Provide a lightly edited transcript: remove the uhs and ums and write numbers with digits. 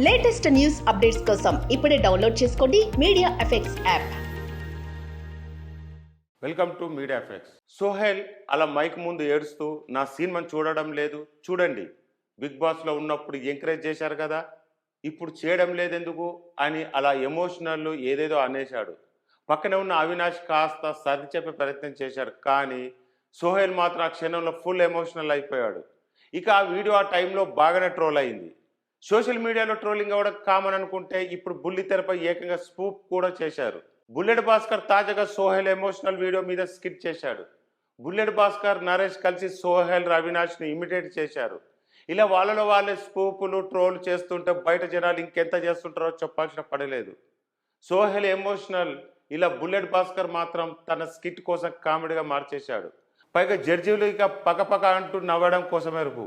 Latest news updates కోసం ఇప్పుడే download చేసుకోండి media effects app. Welcome to media effects. Sohail అలా మైక్ ముందు ఏడుస్తూ నా సినిమాని చూడడం లేదు, చూడండి బిగ్ బాస్లో ఉన్నప్పుడు ఎంకరేజ్ చేశారు కదా, ఇప్పుడు చేయడం లేదెందుకు అని అలా ఎమోషనల్ ఏదేదో అనేశాడు. పక్కనే ఉన్న అవినాష్ కాస్త సర్ది చెప్పే ప్రయత్నం చేశాడు, కానీ సోహెల్ మాత్రం ఆ క్షణంలో ఫుల్ ఎమోషనల్ అయిపోయాడు. ఇక ఆ వీడియో ఆ టైంలో బాగానే ట్రోల్ అయింది. సోషల్ మీడియాలో ట్రోలింగ్ అవ్వడం కామన్ అనుకుంటే ఇప్పుడు బుల్లి తెరపై ఏకంగా స్పూప్ కూడా చేశారు. బుల్లెట్ భాస్కర్ తాజాగా సోహెల్ ఎమోషనల్ వీడియో మీద స్కిట్ చేశాడు. బుల్లెట్ భాస్కర్, నరేష్ కలిసి సోహెల్, అవినాష్ని ఇమిటేట్ చేశారు. ఇలా వాళ్ళలో వాళ్ళే స్పూపులు ట్రోల్ చేస్తుంటే బయట జనాలు ఇంకెంత చేస్తుంటారో చెప్పాల్సిన పడలేదు. సోహెల్ ఎమోషనల్, ఇలా బుల్లెట్ భాస్కర్ మాత్రం తన స్కిట్ కోసం కామెడీగా మార్చేశాడు. పైగా జడ్జీలు ఇక పకపక అంటూ నవ్వడం కోసమే రుపు.